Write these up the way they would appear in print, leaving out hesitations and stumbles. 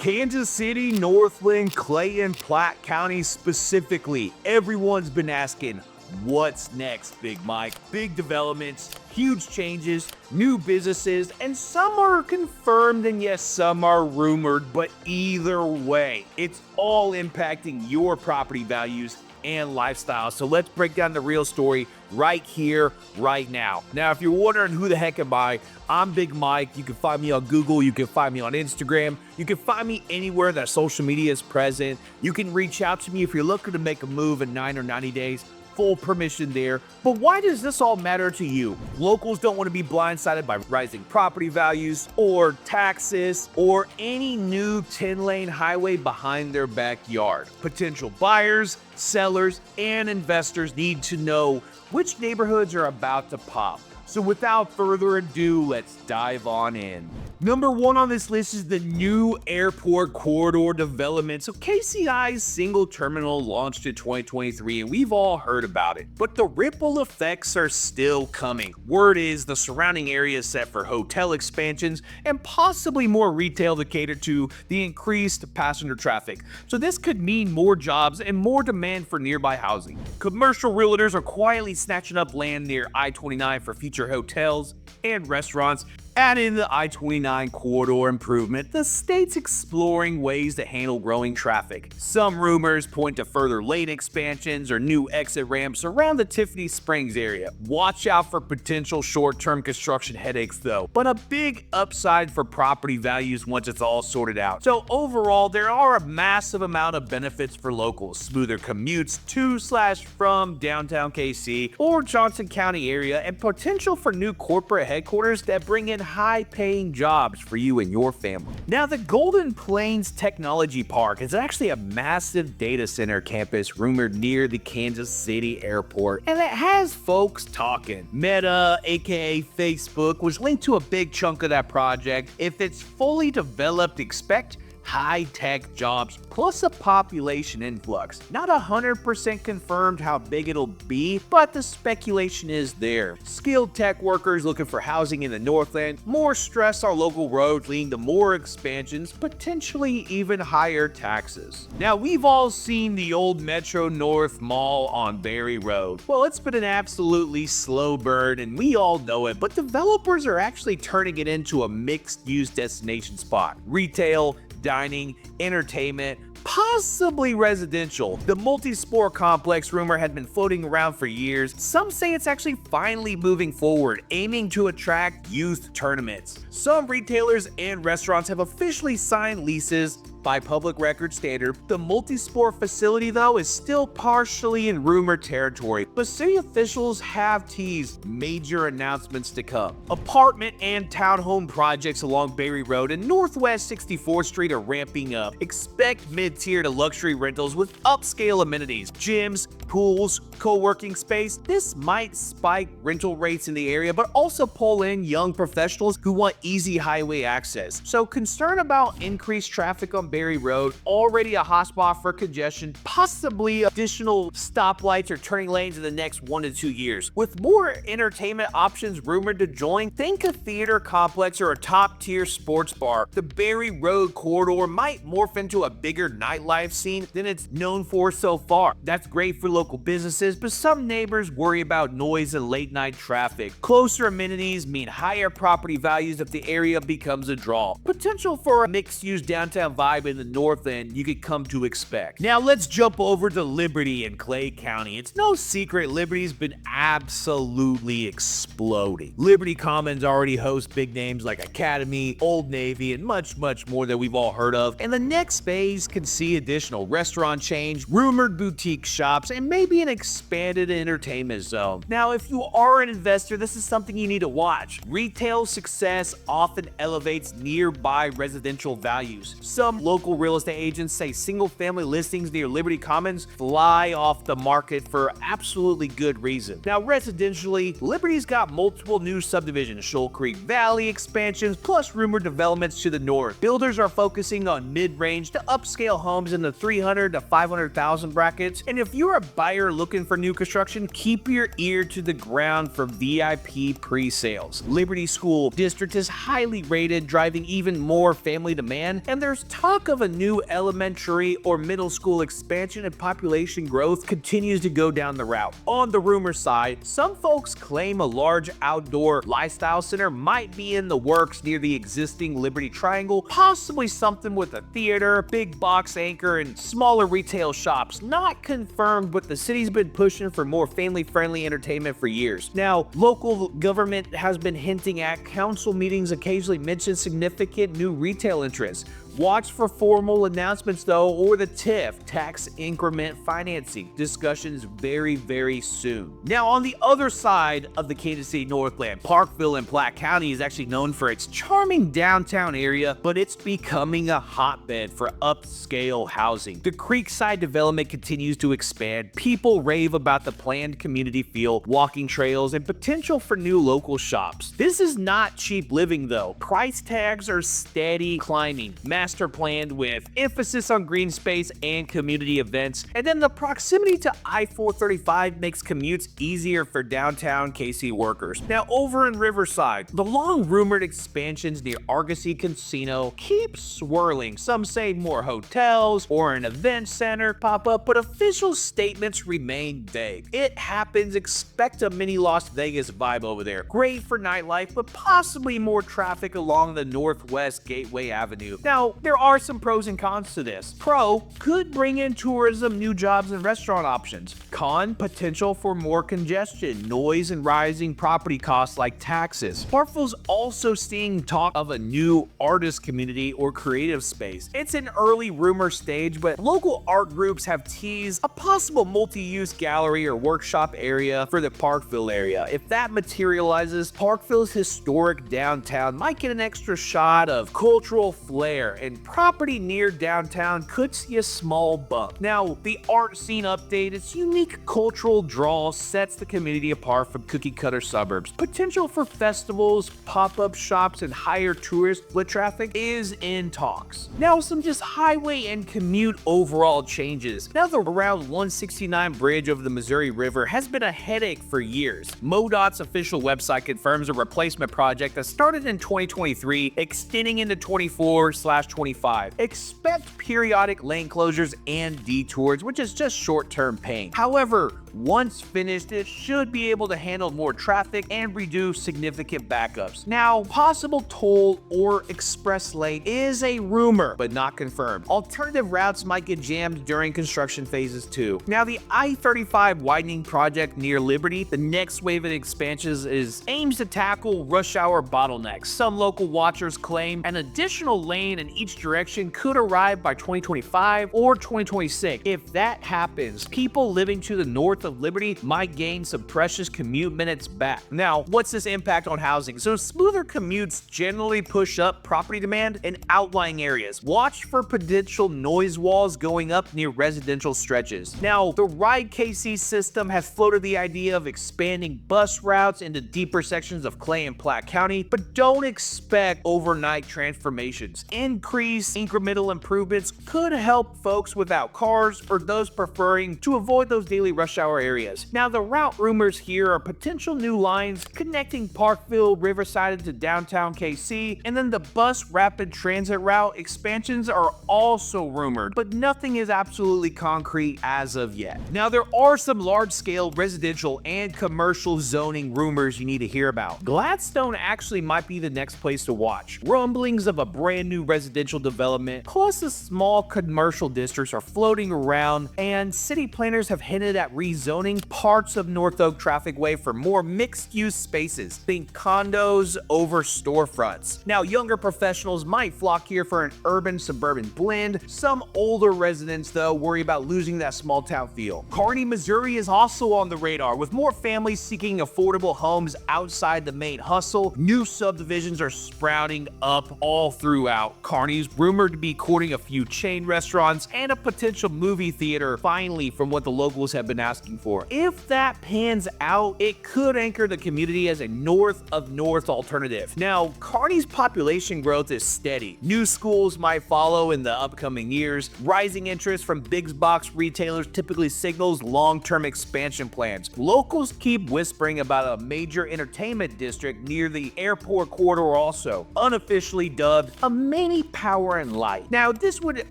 Kansas City, Northland, Clayton, Platte County specifically. Everyone's been asking, what's next, Big Mike? Big developments, huge changes, new businesses, and some are confirmed and yes, some are rumored, but either way, it's all impacting your property values and lifestyle. So let's break down the real story right here, right now. Now, if you're wondering who the heck am I, I'm Big Mike. You can find me on Google. You can find me on Instagram. You can find me anywhere that social media is present. You can reach out to me if you're looking to make a move in 9 or 90 days. Full permission there. But why does this all matter to you? Locals don't want to be blindsided by rising property values or taxes or any new 10-lane highway behind their backyard. Potential buyers, sellers, and investors need to know which neighborhoods are about to pop. So without further ado, let's dive on in. Number one on this list is the new airport corridor development. So KCI's single terminal launched in 2023 and we've all heard about it, but the ripple effects are still coming. Word is the surrounding area is set for hotel expansions and possibly more retail to cater to the increased passenger traffic. So this could mean more jobs and more demand for nearby housing. Commercial realtors are quietly snatching up land near I-29 for future hotels and restaurants. Add in the I-29 corridor improvement, the state's exploring ways to handle growing traffic. Some rumors point to further lane expansions or new exit ramps around the Tiffany Springs area. Watch out for potential short-term construction headaches though, but a big upside for property values once it's all sorted out. So overall, there are a massive amount of benefits for locals. Smoother commutes to/from downtown KC or Johnson County area, and potential for new corporate headquarters that bring in high-paying jobs for you and your family. Now, the Golden Plains Technology Park is actually a massive data center campus rumored near the Kansas City Airport, and it has folks talking. Meta, aka Facebook, was linked to a big chunk of that project. If it's fully developed, expect high-tech jobs plus a population influx. Not 100% confirmed how big it'll be, but the speculation is there. Skilled tech workers looking for housing in the Northland, more stress on local roads leading to more expansions, potentially even higher taxes. Now, we've all seen the old Metro North Mall on Berry Road. Well, it's been an absolutely slow burn and we all know it, but developers are actually turning it into a mixed-use destination spot. Retail, dining, entertainment, possibly residential. The multi-sport complex rumor had been floating around for years. Some say it's actually finally moving forward, aiming to attract youth tournaments. Some retailers and restaurants have officially signed leases by public record standard. The multi-sport facility though is still partially in rumor territory, but city officials have teased major announcements to come. Apartment and townhome projects along Berry Road and Northwest 64th Street are ramping up. Expect mid-tier to luxury rentals with upscale amenities, gyms, pools, co-working space. This might spike rental rates in the area, but also pull in young professionals who want easy highway access. So concern about increased traffic on Berry Road, already a hotspot for congestion, possibly additional stoplights or turning lanes in the next 1 to 2 years. With more entertainment options rumored to join, think a theater complex or a top-tier sports bar. The Berry Road corridor might morph into a bigger nightlife scene than it's known for so far. That's great for local businesses, but some neighbors worry about noise and late-night traffic. Closer amenities mean higher property values if the area becomes a draw. Potential for a mixed-use downtown vibe in the Northland you could come to expect. Now let's jump over to Liberty in Clay County. It's no secret Liberty's been absolutely exploding. Liberty Commons already hosts big names like Academy, Old Navy, and much more that we've all heard of. And the next phase can see additional restaurant chains, rumored boutique shops, and maybe an expanded entertainment zone. Now, if you are an investor, this is something you need to watch. Retail success often elevates nearby residential values. Some local real estate agents say single-family listings near Liberty Commons fly off the market for absolutely good reason. Now, residentially, Liberty's got multiple new subdivisions, Shoal Creek Valley expansions, plus rumored developments to the north. Builders are focusing on mid-range to upscale homes in the 300 to 500,000 brackets, and if you're a buyer looking for new construction, keep your ear to the ground for VIP pre-sales. Liberty School District is highly rated, driving even more family demand, and there's talk talk of a new elementary or middle school expansion and population growth continues to go down the route. On the rumor side, some folks claim a large outdoor lifestyle center might be in the works near the existing Liberty Triangle, possibly something with a theater, big box anchor, and smaller retail shops. Not confirmed, but the city's been pushing for more family-friendly entertainment for years. Now, local government has been hinting at council meetings occasionally mention significant new retail entrants. Watch for formal announcements though, or the TIF, tax increment financing, discussions very soon. Now on the other side of the Kansas City Northland, Parkville in Platte County is actually known for its charming downtown area, but it's becoming a hotbed for upscale housing. The Creekside development continues to expand. People rave about the planned community feel, walking trails, and potential for new local shops. This is not cheap living though. Price tags are steady climbing. Master planned with emphasis on green space and community events, and then the proximity to I-435 makes commutes easier for downtown KC workers. Now over in Riverside, the long-rumored expansions near Argosy Casino keep swirling. Some say more hotels or an event center pop up, but official statements remain vague. It happens, expect a mini Las Vegas vibe over there. Great for nightlife, but possibly more traffic along the Northwest Gateway Avenue. Now, there are some pros and cons to this. Pro, could bring in tourism, new jobs, and restaurant options. Con, potential for more congestion, noise, and rising property costs like taxes. Parkville's also seeing talk of a new artist community or creative space. It's an early rumor stage, but local art groups have teased a possible multi-use gallery or workshop area for the Parkville area. If that materializes, Parkville's historic downtown might get an extra shot of cultural flair, and property near downtown could see a small bump. Now, the art scene update, its unique cultural draw sets the community apart from cookie-cutter suburbs. Potential for festivals, pop-up shops, and higher tourist foot traffic is in talks. Now, some just highway and commute overall changes. Now, the Route 169 bridge over the Missouri River has been a headache for years. MoDOT's official website confirms a replacement project that started in 2023, extending into 24/25. Expect periodic lane closures and detours, which is just short-term pain. However, once finished, it should be able to handle more traffic and reduce significant backups. Now, possible toll or express lane is a rumor, but not confirmed. Alternative routes might get jammed during construction phases too. Now, the I-35 widening project near Liberty, the next wave of expansions aims to tackle rush hour bottlenecks. Some local watchers claim an additional lane in each direction could arrive by 2025 or 2026. If that happens, people living to the north of Liberty might gain some precious commute minutes back. Now, what's this impact on housing? So smoother commutes generally push up property demand in outlying areas. Watch for potential noise walls going up near residential stretches. Now, the Ride KC system has floated the idea of expanding bus routes into deeper sections of Clay and Platte County, but don't expect overnight transformations. Increased incremental improvements could help folks without cars or those preferring to avoid those daily rush hour areas. Now, the route rumors here are potential new lines connecting Parkville, Riverside to downtown KC, and then the bus rapid transit route expansions are also rumored, but nothing is absolutely concrete as of yet. Now, there are some large-scale residential and commercial zoning rumors you need to hear about. Gladstone actually might be the next place to watch. Rumblings of a brand new residential development plus a small commercial districts are floating around, and city planners have hinted at rezoning parts of North Oak Traffic Way for more mixed-use spaces. Think condos over storefronts. Now, younger professionals might flock here for an urban-suburban blend. Some older residents, though, worry about losing that small-town feel. Kearney, Missouri is also on the radar, with more families seeking affordable homes outside the main hustle. New subdivisions are sprouting up all throughout. Kearney's rumored to be courting a few chain restaurants and a potential movie theater, finally, from what the locals have been asking looking for. If that pans out, it could anchor the community as a north of north alternative. Now, Kearney's population growth is steady. New schools might follow in the upcoming years. Rising interest from big box retailers typically signals long-term expansion plans. Locals keep whispering about a major entertainment district near the airport corridor, also unofficially dubbed a mini Power and Light. Now, this would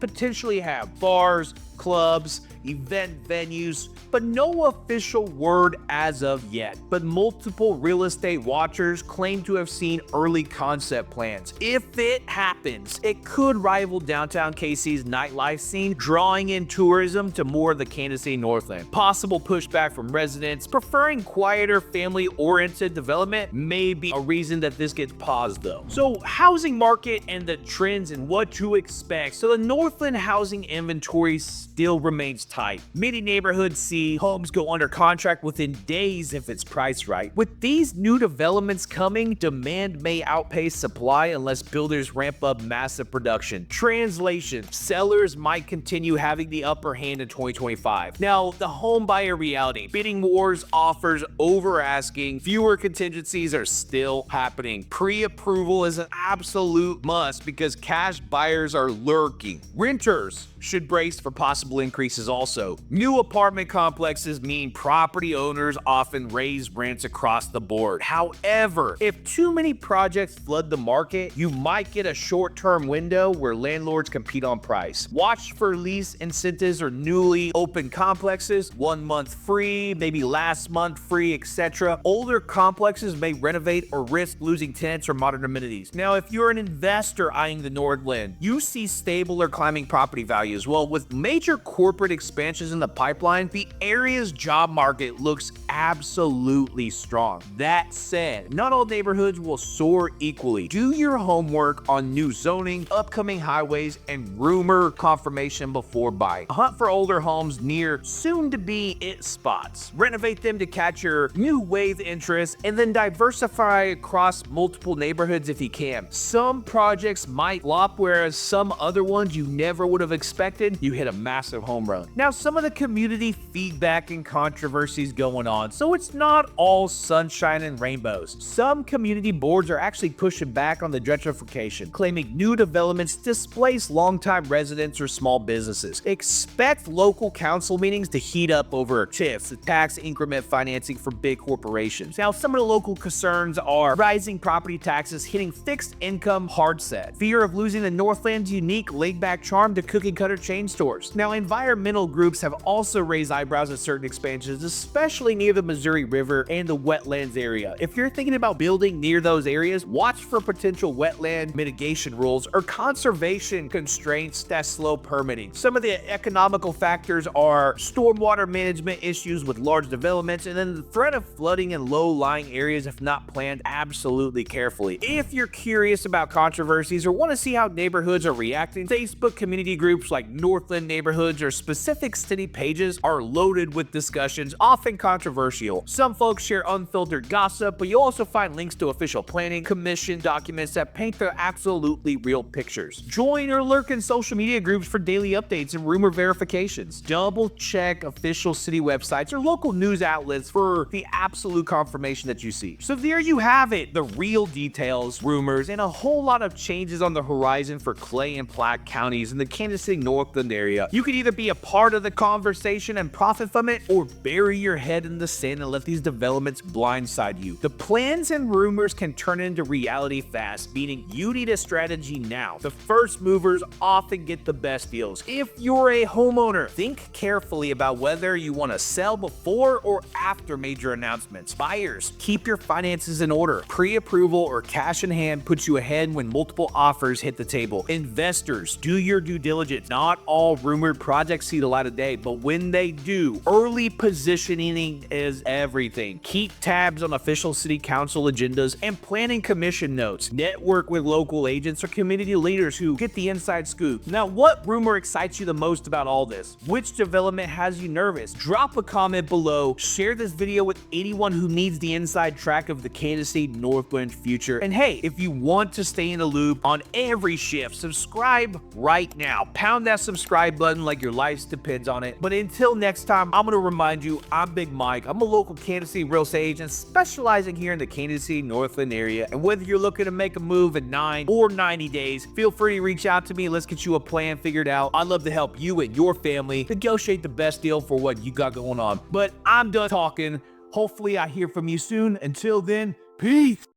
potentially have bars, clubs, event venues, but no official word as of yet. But multiple real estate watchers claim to have seen early concept plans. If it happens, it could rival downtown KC's nightlife scene, drawing in tourism to more of the Kansas City Northland. Possible pushback from residents preferring quieter, family-oriented development may be a reason that this gets paused though. So, housing market and the trends and what to expect. So the Northland housing inventory still remains tight. Many neighborhoods see homes go under contract within days if it's priced right. With these new developments coming, demand may outpace supply unless builders ramp up massive production. Translation: sellers might continue having the upper hand in 2025. Now, the home buyer reality. Bidding wars, offers over asking, fewer contingencies are still happening. Pre-approval is an absolute must because cash buyers are lurking. Renters should brace for possible increases also. New apartment complexes mean property owners often raise rents across the board. However, if too many projects flood the market, you might get a short-term window where landlords compete on price. Watch for lease incentives or newly open complexes, 1 month free, maybe last month free, etc. Older complexes may renovate or risk losing tenants or modern amenities. Now, if you're an investor eyeing the Northland, you see stable or climbing property values. Well, with major corporate expansions in the pipeline, the area's job market looks absolutely strong. That said, not all neighborhoods will soar equally. Do your homework on new zoning, upcoming highways, and rumor confirmation before buying. Hunt for older homes near soon-to-be it spots. Renovate them to catch your new wave interest, and then diversify across multiple neighborhoods if you can. Some projects might flop, whereas some other ones you never would have expected, you hit a massive home run. Now, some of the community feedback and controversies going on, so it's not all sunshine and rainbows. Some community boards are actually pushing back on the gentrification, claiming new developments displace longtime residents or small businesses. Expect local council meetings to heat up over TIFs, the tax increment financing for big corporations. Now, some of the local concerns are rising property taxes hitting fixed income hard set, fear of losing the Northland's unique laid-back charm to cookie-cutter chain stores. Now, environmental groups have also raised eyebrows at certain expansions, especially near the Missouri River and the wetlands area. If you're thinking about building near those areas, watch for potential wetland mitigation rules or conservation constraints that slow permitting. Some of the economical factors are stormwater management issues with large developments, and then the threat of flooding in low-lying areas if not planned absolutely carefully. If you're curious about controversies or want to see how neighborhoods are reacting, Facebook community groups like Northland Neighborhoods or specific city pages are loaded with discussions, often controversial. Some folks share unfiltered gossip, but you'll also find links to official planning commission documents that paint the absolutely real pictures. Join or lurk in social media groups for daily updates and rumor verifications. Double check official city websites or local news outlets for the absolute confirmation that you see. So there you have it, the real details, rumors, and a whole lot of changes on the horizon for Clay and Platte counties in the Kansas City Northland area. You could either be a part of the conversation and profit from it, or bury your head in the sand and let these developments blindside you. The plans and rumors can turn into reality fast, meaning you need a strategy now. The first movers often get the best deals. If you're a homeowner, think carefully about whether you want to sell before or after major announcements. Buyers, keep your finances in order. Pre-approval or cash in hand puts you ahead when multiple offers hit the table. Investors, do your due diligence. Not all rumored projects see the light of day, but when they do, early positioning is everything. Keep tabs on official city council agendas and planning commission notes. Network with local agents or community leaders who get the inside scoop. Now, what rumor excites you the most about all this? Which development has you nervous? Drop a comment below. Share this video with anyone who needs the inside track of the Kansas City Northland future. And hey, if you want to stay in the loop on every shift, subscribe right now. Pound that subscribe button like your life's dependent depends on it. But until next time, I'm going to remind you, I'm Big Mike. I'm a local Kansas City real estate agent specializing here in the Kansas City Northland area. And whether you're looking to make a move in 9 or 90 days, feel free to reach out to me. Let's get you a plan figured out. I'd love to help you and your family negotiate the best deal for what you got going on. But I'm done talking. Hopefully I hear from you soon. Until then, peace.